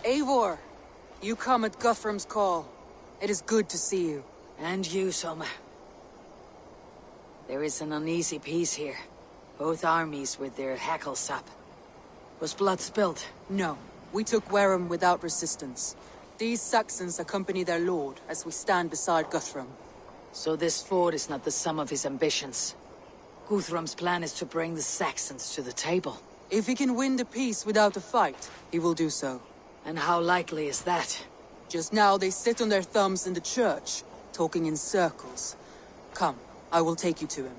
Eivor, you come at Guthrum's call. It is good to see you. And you, Soma. There is an uneasy peace here. Both armies with their hackles up. Was blood spilled? No, we took Wareham without resistance. These Saxons accompany their lord as we stand beside Guthrum. So this fort is not the sum of his ambitions. Guthrum's plan is to bring the Saxons to the table. If he can win the peace without a fight, he will do so. And how likely is that? Just now they sit on their thumbs in the church, talking in circles. Come, I will take you to him.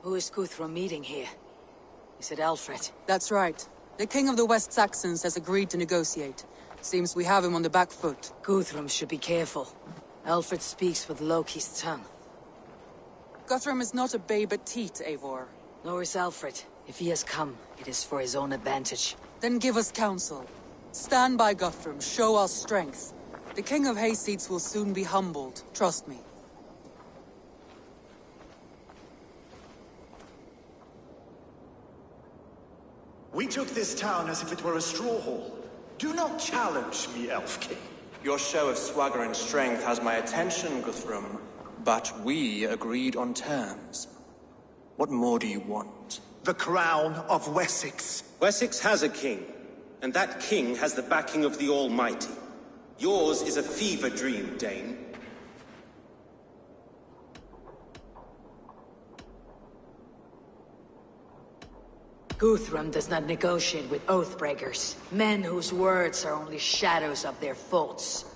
Who is Guthrum meeting here? Is it Alfred? That's right. The king of the West Saxons has agreed to negotiate. Seems we have him on the back foot. Guthrum should be careful. Alfred speaks with Loki's tongue. Guthrum is not a babe at teat, Eivor. Nor is Alfred. If he has come, it is for his own advantage. Then give us counsel. Stand by Guthrum, show our strength. The king of Hayseeds will soon be humbled, trust me. We took this town as if it were a straw hall. Do not challenge me, Elf King. Your show of swagger and strength has my attention, Guthrum. But we agreed on terms. What more do you want? The crown of Wessex. Wessex has a king, and that king has the backing of the Almighty. Yours is a fever dream, Dane. Guthrum does not negotiate with oathbreakers, men whose words are only shadows of their faults.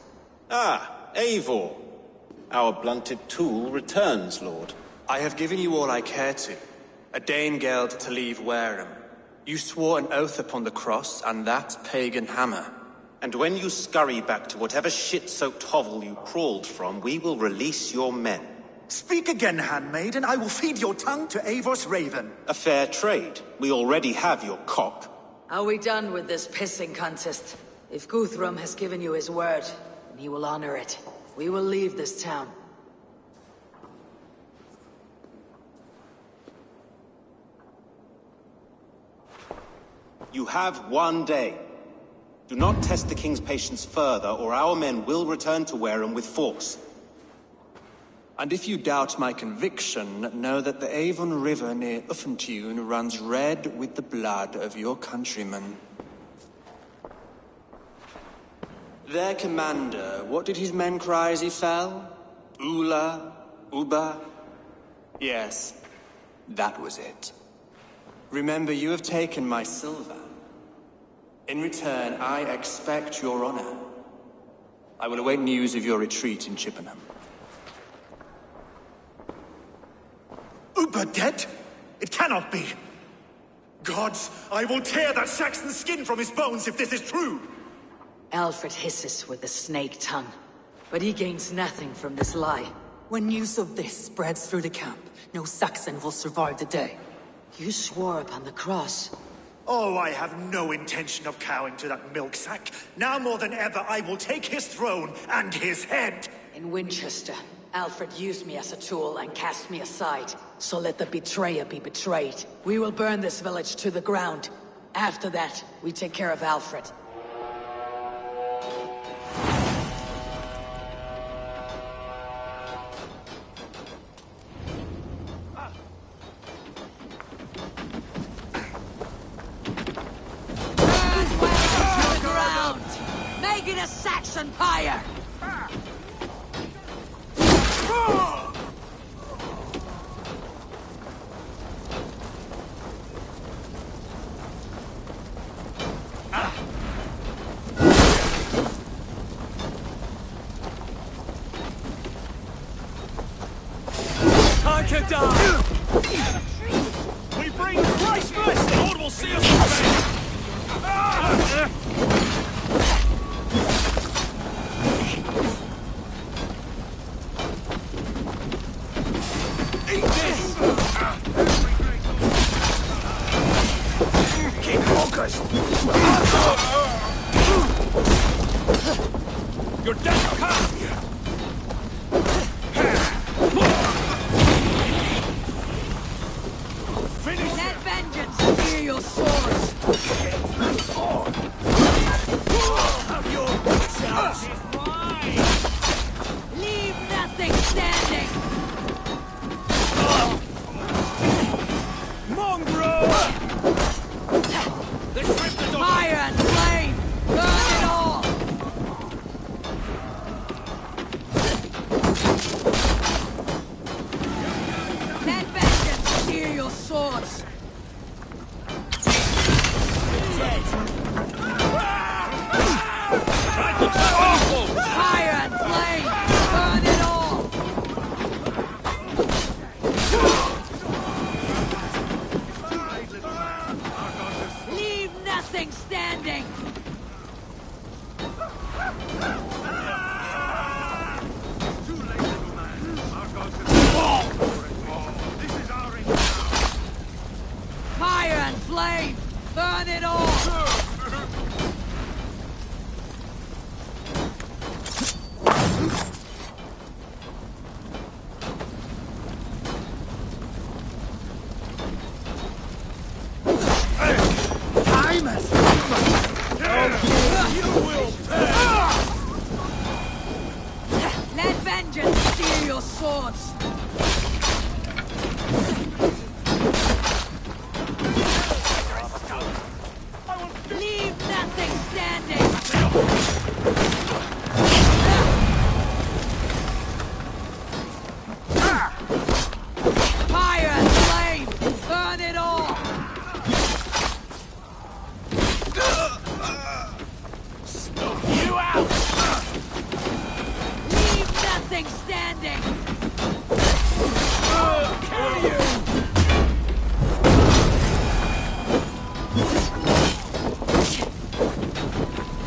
Ah, Eivor. Our blunted tool returns, Lord. I have given you all I care to. A Danegeld to leave Wareham. You swore an oath upon the cross, and that pagan hammer. And when you scurry back to whatever shit-soaked hovel you crawled from, we will release your men. Speak again, handmaid, and I will feed your tongue to Eivor's raven. A fair trade. We already have your cock. Are we done with this pissing contest? If Guthrum has given you his word, then he will honor it. We will leave this town. You have 1 day. Do not test the king's patience further, or our men will return to Wareham with force. And if you doubt my conviction, know that the Avon River near Uffentune runs red with the blood of your countrymen. Their commander, what did his men cry as he fell? Ula? Uba? Yes, that was it. Remember, you have taken my silver. In return, I expect your honor. I will await news of your retreat in Chippenham. Uber dead? It cannot be. Gods, I will tear that Saxon skin from his bones if this is true. Alfred hisses with a snake tongue, but he gains nothing from this lie. When news of this spreads through the camp, no Saxon will survive the day. You swore upon the cross. Oh, I have no intention of cowing to that milksack. Now more than ever, I will take his throne and his head. In Winchester, Alfred used me as a tool and cast me aside. So let the betrayer be betrayed. We will burn this village to the ground. After that, we take care of Alfred. Make it a Saxon pyre! Time to die! We bring Christ first, the Lord will see us away! Eat this! Keep focused! You're dead! Come! Finish Let him! vengeance steer your swords! Have your wits out! Leave nothing standing! Mongrel! Let's rip the dog! Fire and flame! Burn it all! Let vengeance steer your swords! Dead! Try to turn awful! Fire and flame! Burn it all! Leave nothing standing! Fire and flame! Burn it all! You will pay! Let vengeance steer your swords! Leave nothing standing! Fire and flame! Burn it all! You out! Leave nothing standing! Kill you!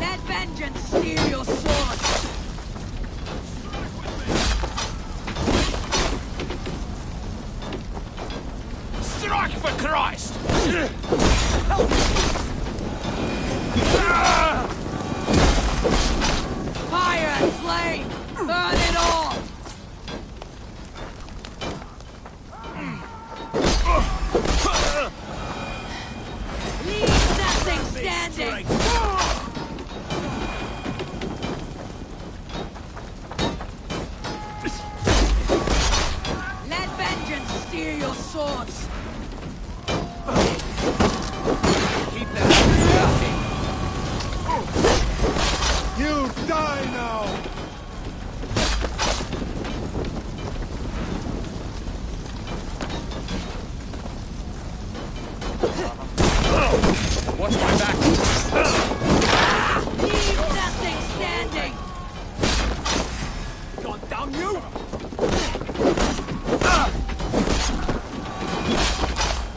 Let vengeance steer your swords! Strike for Christ! Fire and flame! Burn it all! Leave nothing standing! Let vengeance steer your swords! Keep that You die now! Watch my back! Leave nothing standing! God damn you!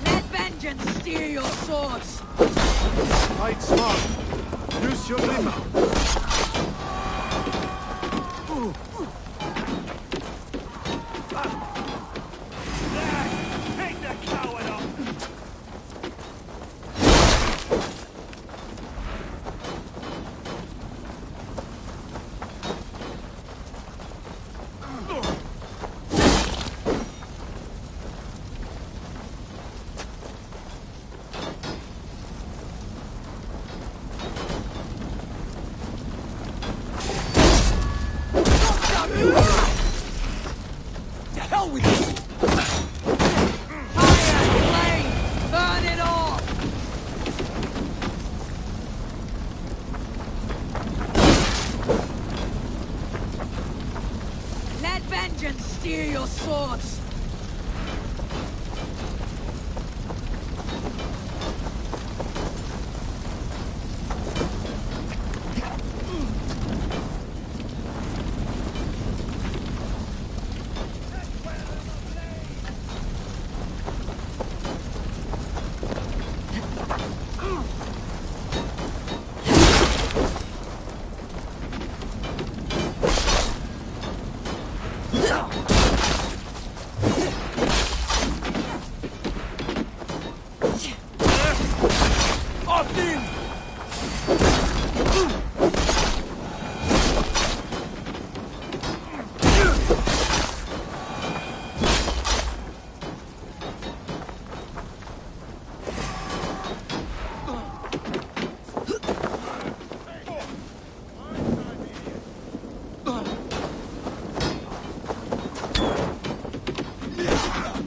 Let vengeance steer your swords! Fight smart. Use your glimmer. Take the coward off! To hell with you! Fire and flame! Burn it all! Let vengeance steer your swords!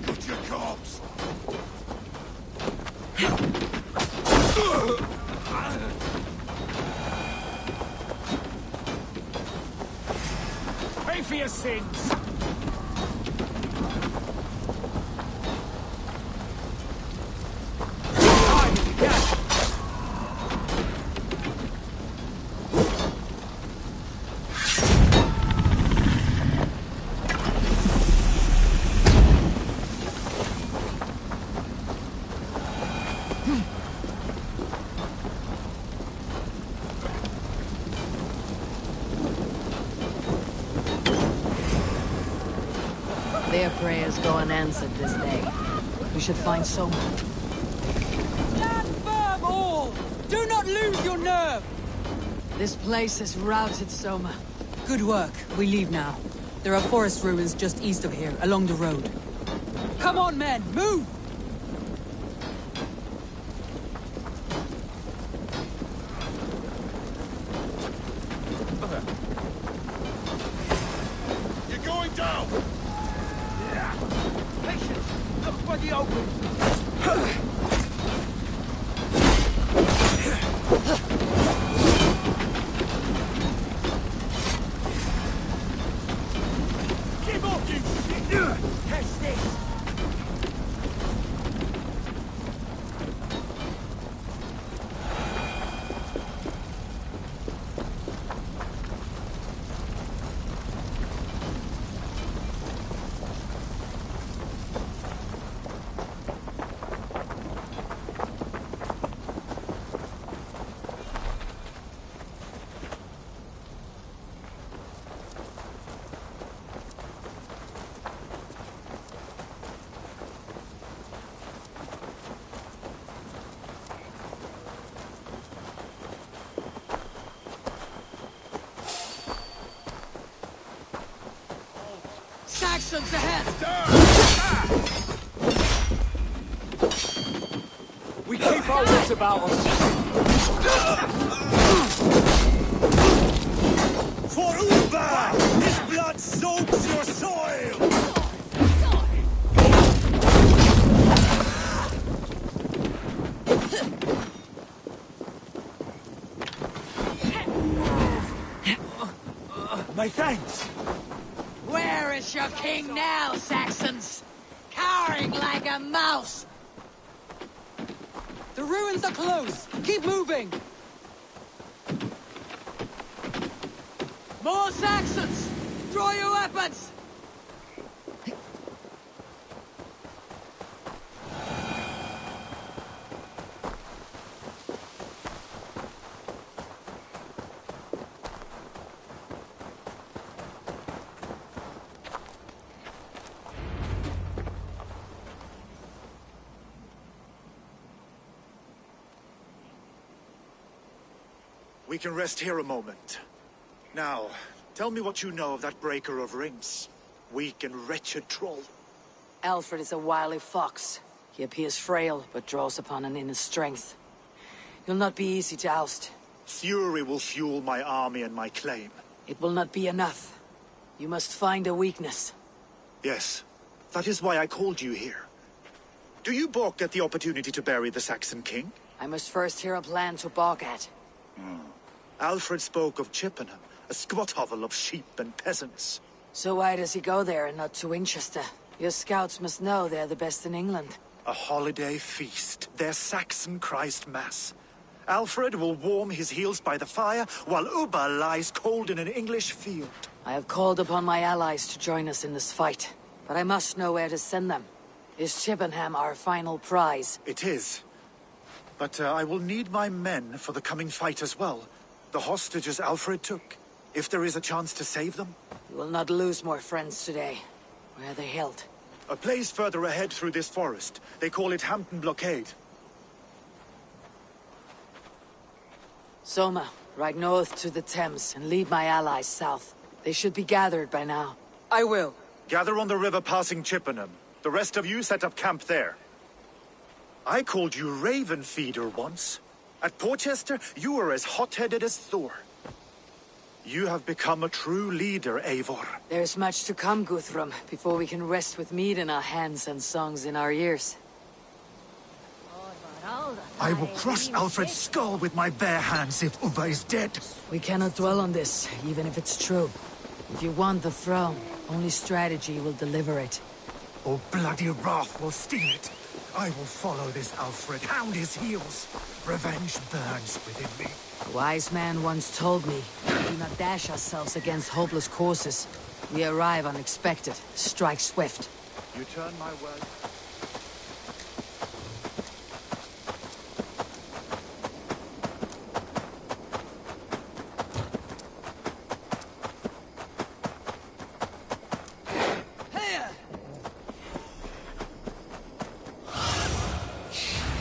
Butcher corpse! Pay for your sins! Their prayers go unanswered this day. We should find Soma. Stand firm, all! Do not lose your nerve! This place has routed Soma. Good work. We leave now. There are forest ruins just east of here, along the road. Come on, men! Move! You're going down! Patience! Look for the open! Keep off, you shit! Catch this! Saxons ahead! We keep our wits about us. For Uba! His blood soaks your soil! My thanks! Where is your king now, Saxons? Cowering like a mouse! The ruins are close! Keep moving! More Saxons! Draw your weapons! We can rest here a moment. Now, tell me what you know of that breaker of rings. Weak and wretched troll. Alfred is a wily fox. He appears frail, but draws upon an inner strength. He'll not be easy to oust. Fury will fuel my army and my claim. It will not be enough. You must find a weakness. Yes, that is why I called you here. Do you balk at the opportunity to bury the Saxon king? I must first hear a plan to balk at. Alfred spoke of Chippenham, a squat hovel of sheep and peasants. So why does he go there and not to Winchester? Your scouts must know they're the best in England. A holiday feast, their Saxon Christ Mass. Alfred will warm his heels by the fire, while Uba lies cold in an English field. I have called upon my allies to join us in this fight, but I must know where to send them. Is Chippenham our final prize? It is. But I will need my men for the coming fight as well. The hostages Alfred took. If there is a chance to save them. You will not lose more friends today. Where are they held? A place further ahead through this forest. They call it Hampton Blockade. Soma, ride north to the Thames and lead my allies south. They should be gathered by now. I will. Gather on the river passing Chippenham. The rest of you set up camp there. I called you Raven Feeder once. At Porchester, you were as hot-headed as Thor. You have become a true leader, Eivor. There's much to come, Guthrum, before we can rest with mead in our hands and songs in our ears. I will crush Alfred's skull with my bare hands if Ubba is dead. We cannot dwell on this, even if it's true. If you want the throne, only strategy will deliver it. Or bloody wrath will steal it. I will follow this Alfred, hound his heels. Revenge burns within me. A wise man once told me, do not dash ourselves against hopeless courses. We arrive unexpected, strike swift. You turn my word.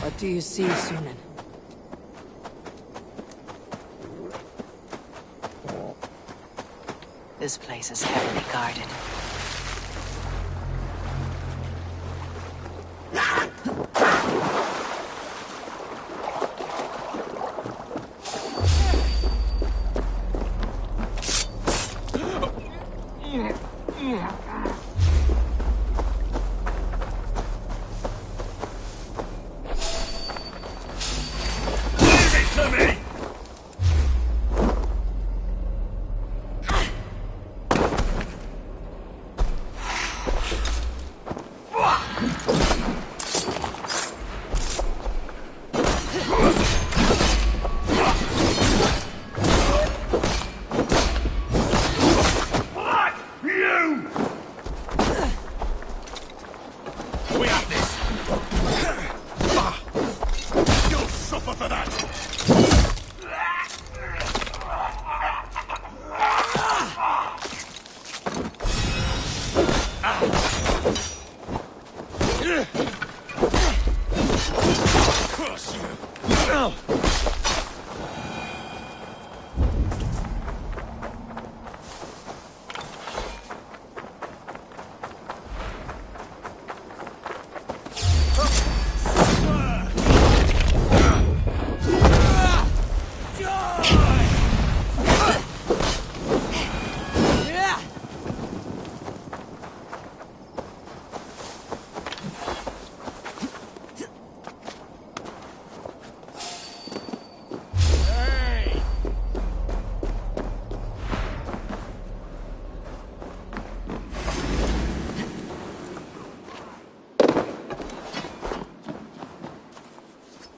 What do you see, Sunan? This place is heavily guarded.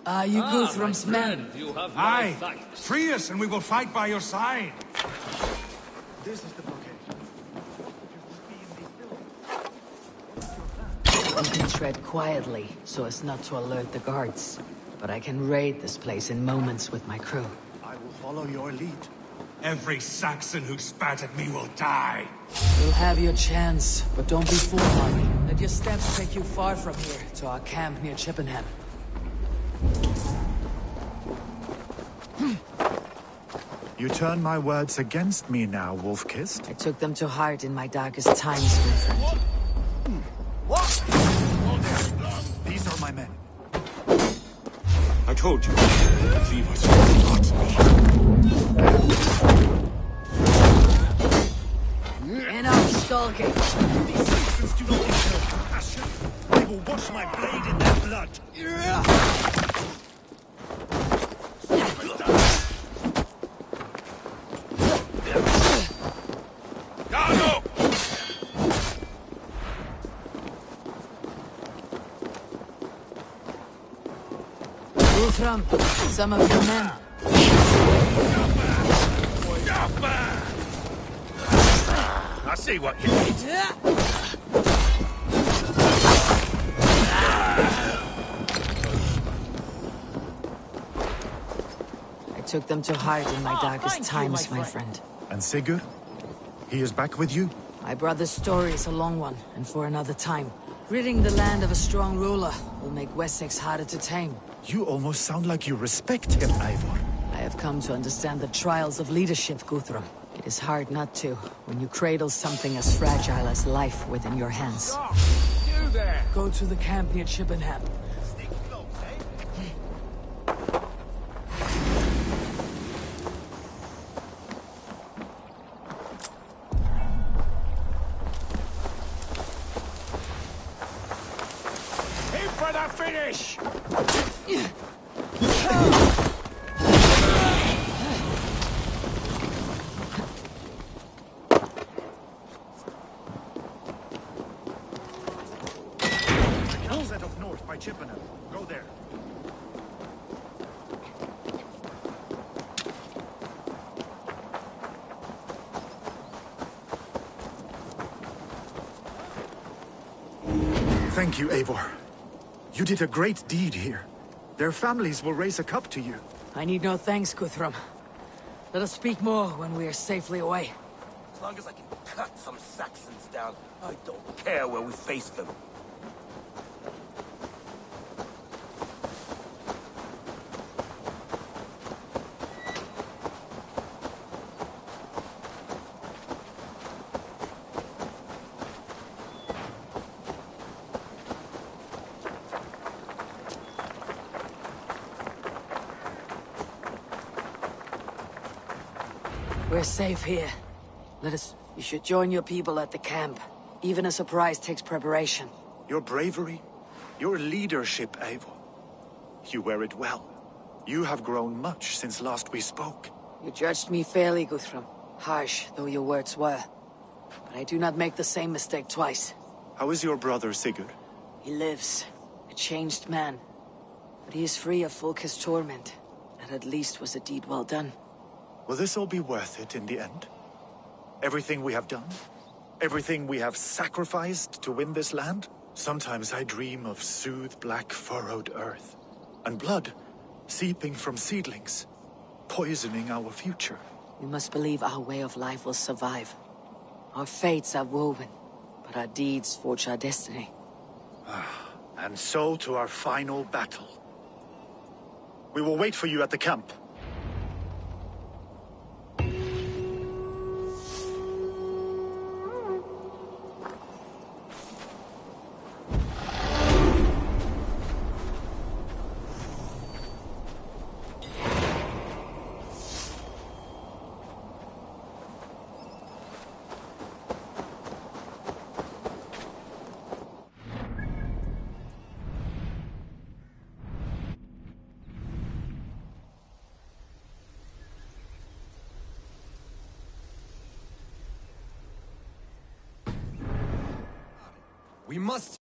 Are you Guthrum's men? Aye! Free us and we will fight by your side! This is the blockade. You can tread quietly, so as not to alert the guards. But I can raid this place in moments with my crew. I will follow your lead. Every Saxon who spat at me will die! You'll have your chance, but don't be foolhardy. Let your steps take you far from here, to our camp near Chippenham. You turn my words against me now, Wolf-Kissed. I took them to heart in my darkest times, my friend. What? These are my men. I told you. Leave us not. Enough skulking. These Saxons do not deserve compassion. I will wash my blade in their blood. Guthrum, some of your men. I see what you need. I took them to heart in my darkest times, my friend. And Sigurd? He is back with you? My brother's story is a long one, and for another time. Ridding the land of a strong ruler will make Wessex harder to tame. You almost sound like you respect him, Eivor. I have come to understand the trials of leadership, Guthrum. It is hard not to, when you cradle something as fragile as life within your hands. Stop! You there! Go to the camp near Chippenham. Stick close, eh? for the finish! The camp set up north by Chippenham. Go there. Thank you, Eivor. You did a great deed here. Their families will raise a cup to you. I need no thanks, Guthrum. Let us speak more when we are safely away. As long as I can cut some Saxons down, I don't care where we face them. We're safe here. Let us... You should join your people at the camp. Even a surprise takes preparation. Your bravery, your leadership, Eivor. You wear it well. You have grown much since last we spoke. You judged me fairly, Guthrum. Harsh though your words were. But I do not make the same mistake twice. How is your brother, Sigurd? He lives. A changed man. But he is free of Fulka's torment. That at least was a deed well done. Will this all be worth it in the end? Everything we have done? Everything we have sacrificed to win this land? Sometimes I dream of soothed black furrowed earth, and blood seeping from seedlings, poisoning our future. We must believe our way of life will survive. Our fates are woven, but our deeds forge our destiny. And so to our final battle. We will wait for you at the camp. We must...